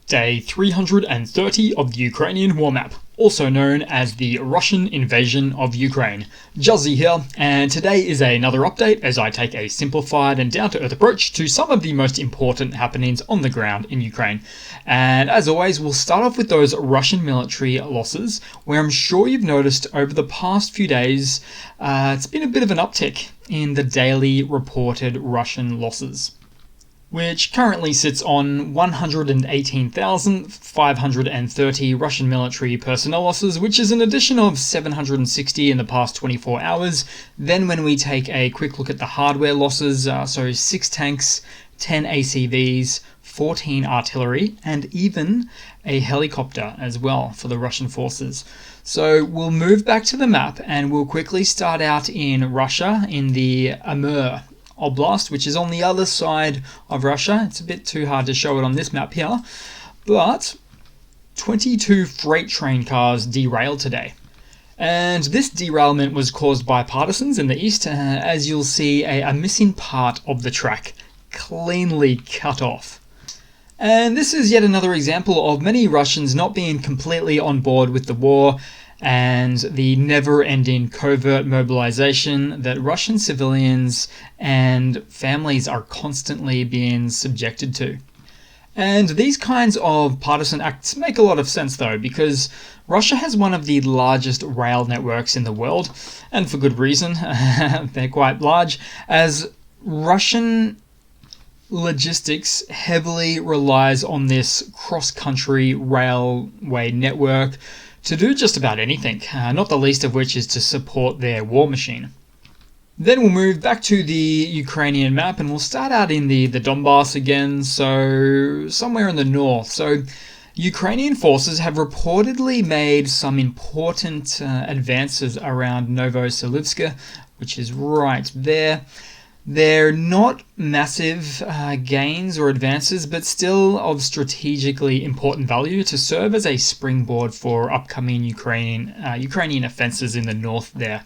Day 330 of the Ukrainian War Map, also known as the Russian invasion of Ukraine. Juzzy here, and today is another update as I take a simplified and down-to-earth approach to some of the most important happenings on the ground in Ukraine. And as always, we'll start off with those Russian military losses, where I'm sure you've noticed over the past few days, it's been a bit of an uptick in the daily reported Russian losses, which currently sits on 118,530 Russian military personnel losses, which is an addition of 760 in the past 24 hours. Then when we take a quick look at the hardware losses, so 6 tanks, 10 ACVs, 14 artillery, and even a helicopter as well for the Russian forces. So we'll move back to the map and we'll quickly start out in Russia in the Amur Oblast, which is on the other side of Russia. It's a bit too hard to show it on this map here, but 22 freight train cars derailed today. And this derailment was caused by partisans in the east, as you'll see a missing part of the track cleanly cut off. And this is yet another example of many Russians not being completely on board with the war and the never-ending covert mobilization that Russian civilians and families are constantly being subjected to. And these kinds of partisan acts make a lot of sense though, because Russia has one of the largest rail networks in the world, and for good reason. They're quite large, as Russian logistics heavily relies on this cross-country railway network to do just about anything, not the least of which is to support their war machine. Then we'll move back to the Ukrainian map and we'll start out in the Donbass again, so somewhere in the north. So Ukrainian forces have reportedly made some important advances around Novoselivsk, which is right there. They're not massive gains or advances, but still of strategically important value to serve as a springboard for upcoming Ukrainian offenses in the north there.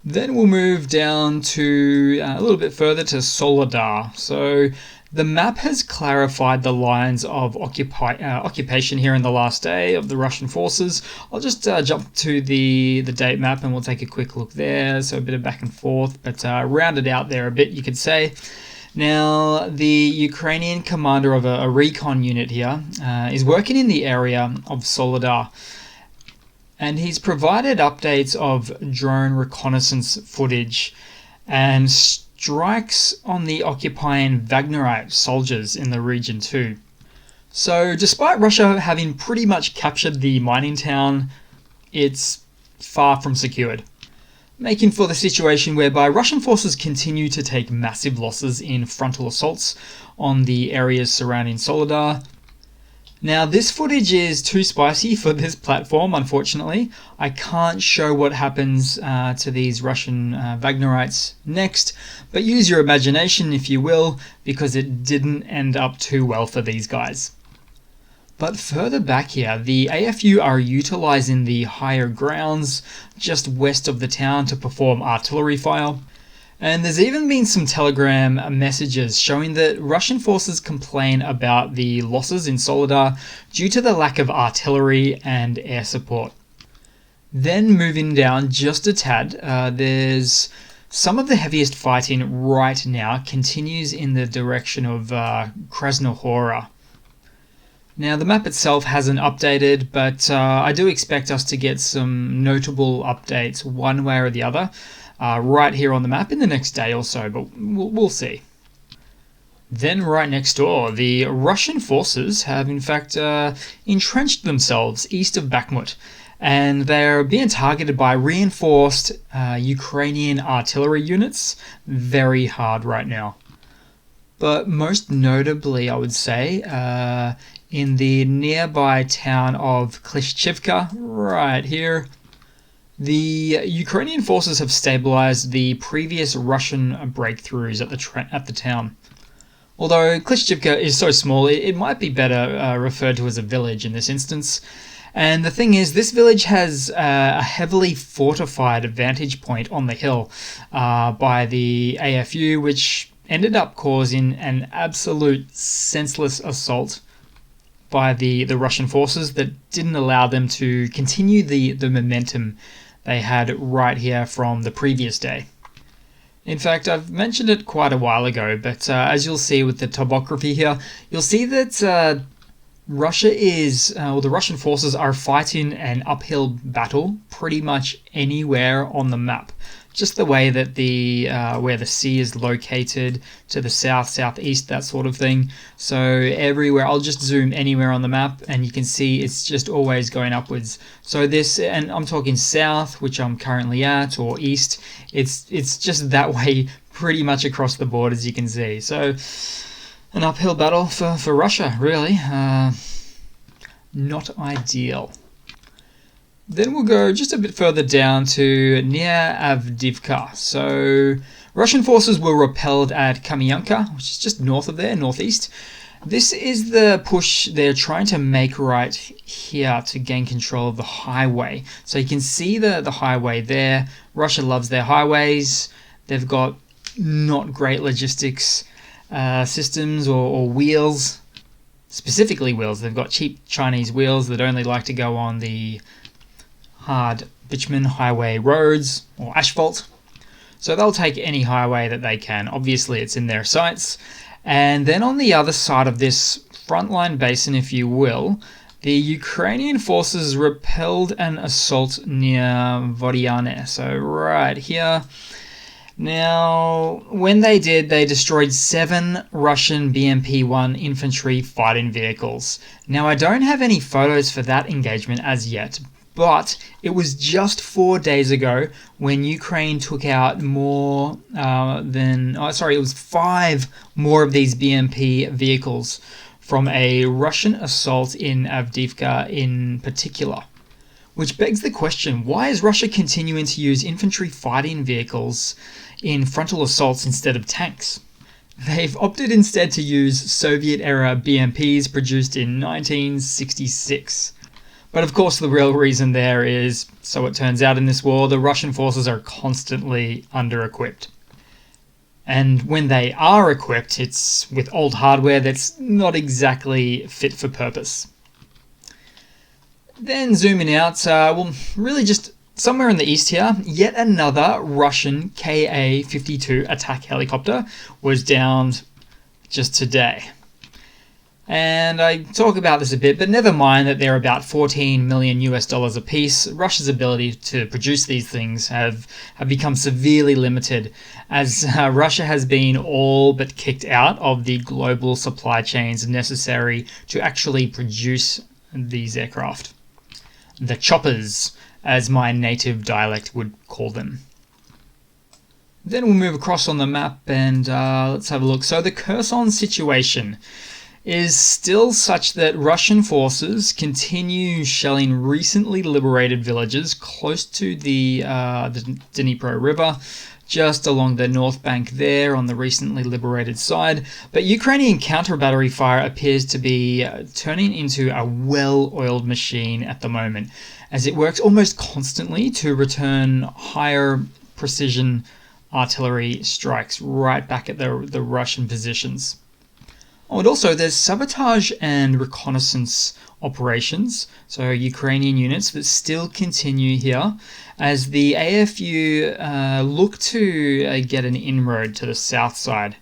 Then we'll move down to a little bit further to Soledar. So the map has clarified the lines of occupation here in the last day of the Russian forces. I'll just jump to the date map and we'll take a quick look there. So a bit of back and forth, but rounded out there a bit, you could say. Now, the Ukrainian commander of a recon unit here is working in the area of Soledar. And he's provided updates of drone reconnaissance footage and strikes on the occupying Wagnerite soldiers in the region too. So despite Russia having pretty much captured the mining town, it's far from secured, making for the situation whereby Russian forces continue to take massive losses in frontal assaults on the areas surrounding Soledar. Now, this footage is too spicy for this platform, unfortunately. I can't show what happens to these Russian Wagnerites next, but use your imagination if you will, because it didn't end up too well for these guys. But further back here, the AFU are utilizing the higher grounds just west of the town to perform artillery fire. And there's even been some telegram messages showing that Russian forces complain about the losses in Soledar due to the lack of artillery and air support. Then moving down just a tad, there's some of the heaviest fighting right now continues in the direction of Krasnohora. Now, the map itself hasn't updated, but I do expect us to get some notable updates one way or the other right here on the map in the next day or so, but we'll see. Then right next door, the Russian forces have in fact entrenched themselves east of Bakhmut, and they're being targeted by reinforced Ukrainian artillery units very hard right now. But most notably, I would say, in the nearby town of Klishchivka, right here, the Ukrainian forces have stabilized the previous Russian breakthroughs at the town. Although Klishchivka is so small, it might be better referred to as a village in this instance. And the thing is, this village has a heavily fortified vantage point on the hill by the AFU, which ended up causing an absolute senseless assault by the Russian forces that didn't allow them to continue the momentum they had right here from the previous day. In fact, I've mentioned it quite a while ago, but as you'll see with the topography here, you'll see that Russia is, or the Russian forces are fighting an uphill battle pretty much anywhere on the map. Just the way that where the sea is located to the south, southeast, that sort of thing. So everywhere, I'll just zoom anywhere on the map and you can see it's just always going upwards. So this, and I'm talking south, which I'm currently at, or east, it's just that way pretty much across the board, as you can see. So an uphill battle for Russia, really. Not ideal. Then we'll go just a bit further down to near Avdiivka. So Russian forces were repelled at Kamyanka, which is just north of there, northeast. This is the push they're trying to make right here to gain control of the highway. So you can see the highway there. Russia loves their highways. They've got not great logistics systems or wheels. Specifically wheels. They've got cheap Chinese wheels that only like to go on the hard bitumen highway roads or asphalt. So they'll take any highway that they can. Obviously it's in their sights. And then on the other side of this frontline basin, if you will, the Ukrainian forces repelled an assault near Vodiane. So right here. Now, when they did, they destroyed 7 Russian BMP-1 infantry fighting vehicles. Now, I don't have any photos for that engagement as yet, but it was just 4 days ago when Ukraine took out more it was 5 more of these BMP vehicles from a Russian assault in Avdiivka in particular. Which begs the question, why is Russia continuing to use infantry fighting vehicles in frontal assaults instead of tanks? They've opted instead to use Soviet-era BMPs produced in 1966. But of course the real reason there is, so it turns out in this war, the Russian forces are constantly under-equipped. And when they are equipped, it's with old hardware that's not exactly fit for purpose. Then zooming out, really just somewhere in the east here, yet another Russian Ka-52 attack helicopter was downed just today. And I talk about this a bit, but never mind that they're about $14 million a piece. Russia's ability to produce these things have become severely limited, as Russia has been all but kicked out of the global supply chains necessary to actually produce these aircraft. The choppers, as my native dialect would call them. Then we'll move across on the map and let's have a look. So the Kherson situation is still such that Russian forces continue shelling recently liberated villages close to the Dnipro River, just along the north bank there on the recently liberated side. But Ukrainian counter-battery fire appears to be turning into a well-oiled machine at the moment, as it works almost constantly to return higher precision artillery strikes right back at the Russian positions. Oh, and also there's sabotage and reconnaissance operations, so Ukrainian units that still continue here, as the AFU look to get an inroad to the south side.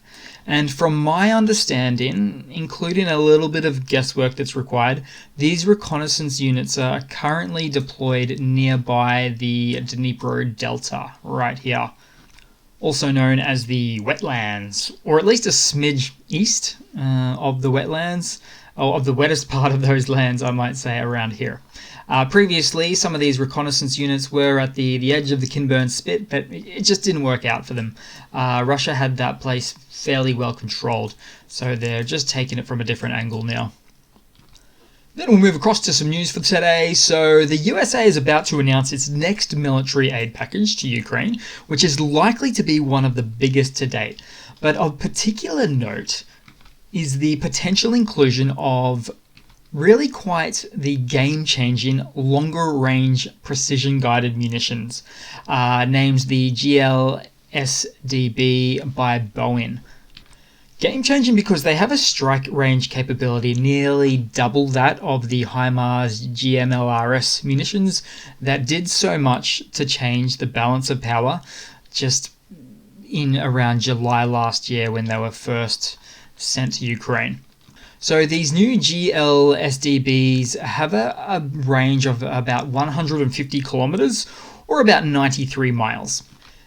And from my understanding, including a little bit of guesswork that's required, these reconnaissance units are currently deployed nearby the Dnipro Delta, right here, also known as the wetlands, or at least a smidge east of the wetlands, or of the wettest part of those lands, I might say, around here. Previously, some of these reconnaissance units were at the edge of the Kinburn Spit, but it just didn't work out for them. Russia had that place fairly well controlled, so they're just taking it from a different angle now. Then we'll move across to some news for today. So the USA is about to announce its next military aid package to Ukraine, which is likely to be one of the biggest to date. But of particular note is the potential inclusion of really quite the game-changing longer-range precision-guided munitions, named the GLSDB by Boeing. Game-changing because they have a strike range capability nearly double that of the HIMARS GMLRS munitions that did so much to change the balance of power just in around July last year when they were first sent to Ukraine. So these new GLSDBs have a range of about 150 kilometers or about 93 miles.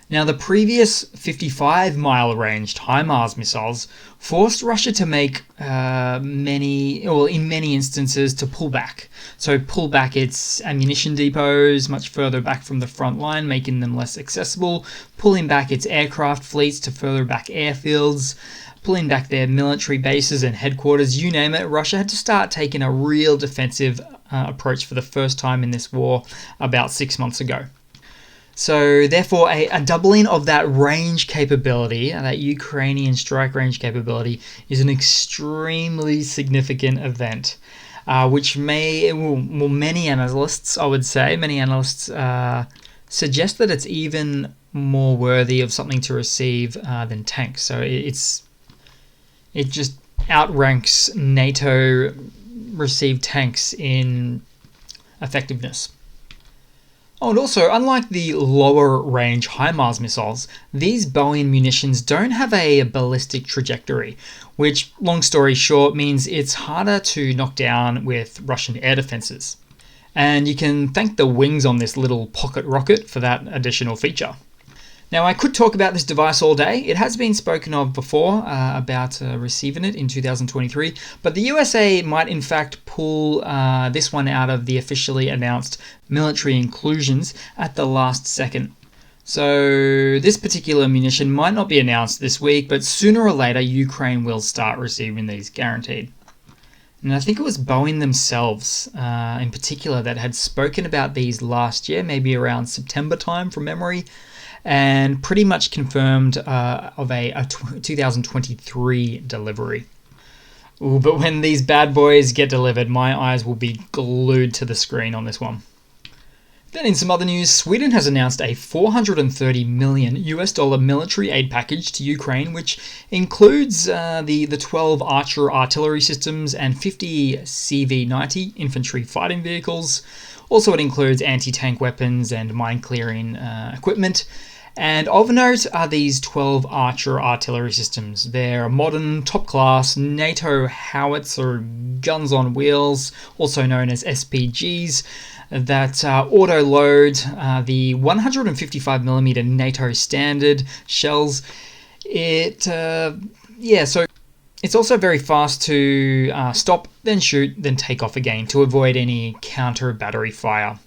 Now, the previous 55-mile ranged HIMARS missiles forced Russia to make in many instances, to pull back. So pull back its ammunition depots much further back from the front line, making them less accessible, pulling back its aircraft fleets to further back airfields, pulling back their military bases and headquarters, you name it. Russia had to start taking a real defensive approach for the first time in this war about 6 months ago. So therefore, a doubling of that range capability, that Ukrainian strike range capability, is an extremely significant event, which many analysts, I would say, suggest that it's even more worthy of something to receive than tanks. So it just outranks NATO received tanks in effectiveness. Oh, and also, unlike the lower-range HIMARS missiles, these Boeing munitions don't have a ballistic trajectory, which, long story short, means it's harder to knock down with Russian air defenses. And you can thank the wings on this little pocket rocket for that additional feature. Now, I could talk about this device all day. It has been spoken of before about receiving it in 2023, but the USA might in fact pull this one out of the officially announced military inclusions at the last second. So this particular munition might not be announced this week, but sooner or later Ukraine will start receiving these, guaranteed. And I think it was Boeing themselves in particular that had spoken about these last year, maybe around September time from memory, and pretty much confirmed of a 2023 delivery. Ooh, but when these bad boys get delivered, my eyes will be glued to the screen on this one. Then in some other news, Sweden has announced a $430 million military aid package to Ukraine, which includes the 12 Archer artillery systems and 50 CV-90 infantry fighting vehicles. Also, it includes anti-tank weapons and mine-clearing equipment. And of note are these 12 Archer artillery systems. They're modern, top-class NATO howitzer guns on wheels, also known as SPGs, that auto-load the 155mm NATO standard shells. So it's also very fast to stop, then shoot, then take off again to avoid any counter-battery fire.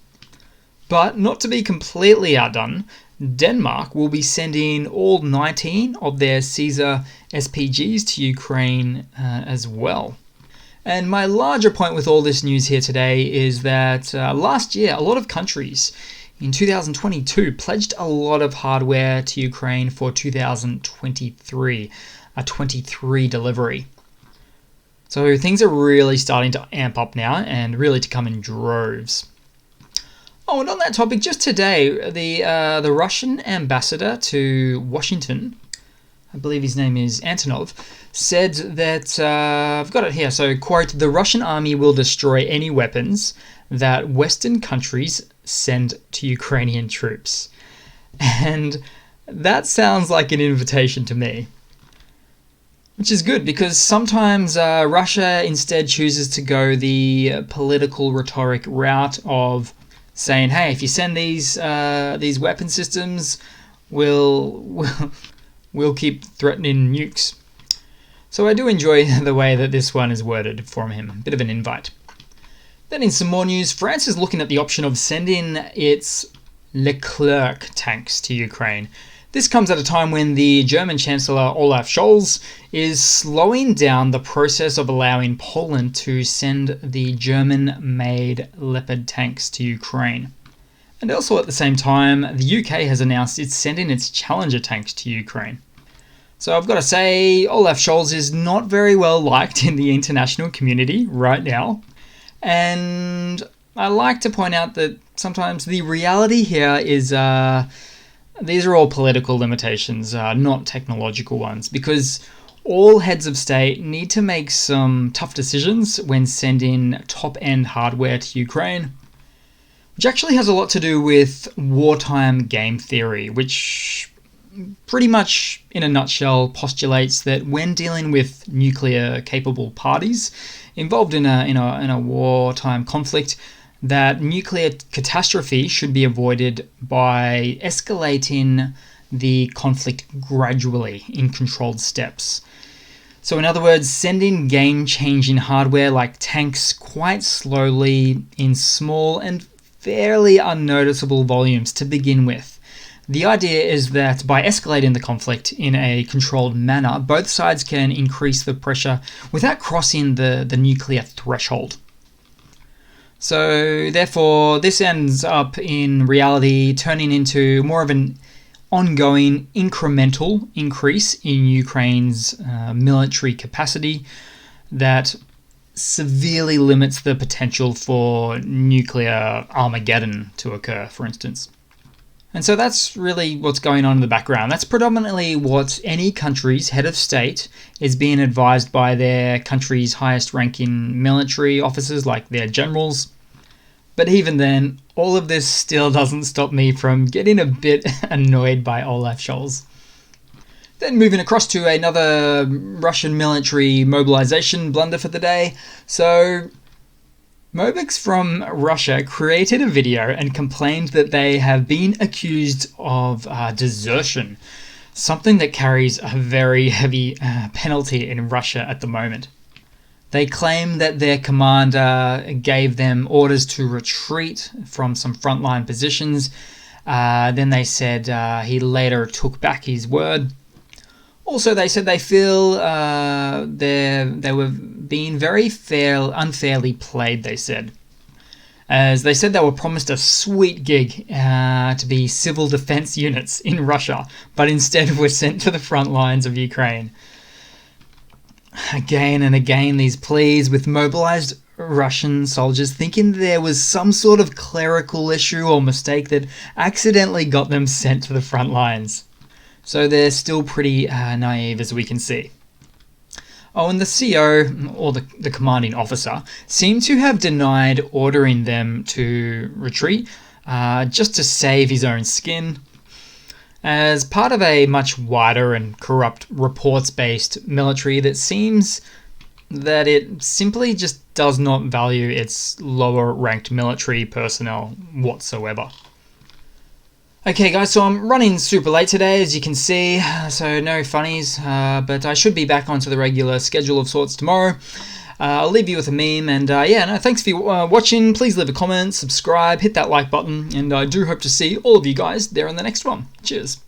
But not to be completely outdone, Denmark will be sending all 19 of their Caesar SPGs to Ukraine as well. And my larger point with all this news here today is that last year, a lot of countries in 2022 pledged a lot of hardware to Ukraine for 2023, a 23 delivery. So things are really starting to amp up now and really to come in droves. Oh, and on that topic, just today, the Russian ambassador to Washington, I believe his name is Antonov, said that, I've got it here, so, quote, "The Russian army will destroy any weapons that Western countries send to Ukrainian troops." And that sounds like an invitation to me. Which is good, because sometimes Russia instead chooses to go the political rhetoric route of saying, hey, if you send these weapon systems, we'll keep threatening nukes. So I do enjoy the way that this one is worded from him. A bit of an invite. Then in some more news, France is looking at the option of sending its Leclerc tanks to Ukraine. This comes at a time when the German Chancellor Olaf Scholz is slowing down the process of allowing Poland to send the German-made Leopard tanks to Ukraine. And also at the same time, the UK has announced it's sending its Challenger tanks to Ukraine. So I've got to say, Olaf Scholz is not very well liked in the international community right now. And I like to point out that sometimes the reality here is these are all political limitations, not technological ones, because all heads of state need to make some tough decisions when sending top-end hardware to Ukraine, which actually has a lot to do with wartime game theory, which pretty much, in a nutshell, postulates that when dealing with nuclear-capable parties involved in a wartime conflict, that nuclear catastrophe should be avoided by escalating the conflict gradually in controlled steps. So in other words, sending game-changing hardware like tanks quite slowly in small and fairly unnoticeable volumes to begin with. The idea is that by escalating the conflict in a controlled manner, both sides can increase the pressure without crossing the nuclear threshold. So therefore, this ends up in reality turning into more of an ongoing incremental increase in Ukraine's military capacity that severely limits the potential for nuclear Armageddon to occur, for instance. And so that's really what's going on in the background. That's predominantly what any country's head of state is being advised by their country's highest ranking military officers, like their generals. But even then, all of this still doesn't stop me from getting a bit annoyed by Olaf Scholz. Then moving across to another Russian military mobilization blunder for the day. So, Mobics from Russia created a video and complained that they have been accused of desertion, something that carries a very heavy penalty in Russia at the moment. They claim that their commander gave them orders to retreat from some frontline positions. Then they said he later took back his word. Also, they said they feel they were being very unfairly played, they said. As they said they were promised a sweet gig to be civil defense units in Russia, but instead were sent to the front lines of Ukraine. Again and again, these pleas with mobilized Russian soldiers thinking there was some sort of clerical issue or mistake that accidentally got them sent to the front lines. So they're still pretty naive, as we can see. Oh, and the CO, or the commanding officer, seemed to have denied ordering them to retreat, just to save his own skin, as part of a much wider and corrupt reports-based military that seems that it simply just does not value its lower-ranked military personnel whatsoever. Okay guys, so I'm running super late today, as you can see, so no funnies, but I should be back onto the regular schedule of sorts tomorrow. I'll leave you with a meme, and thanks for watching. Please leave a comment, subscribe, hit that like button, and I do hope to see all of you guys there in the next one. Cheers.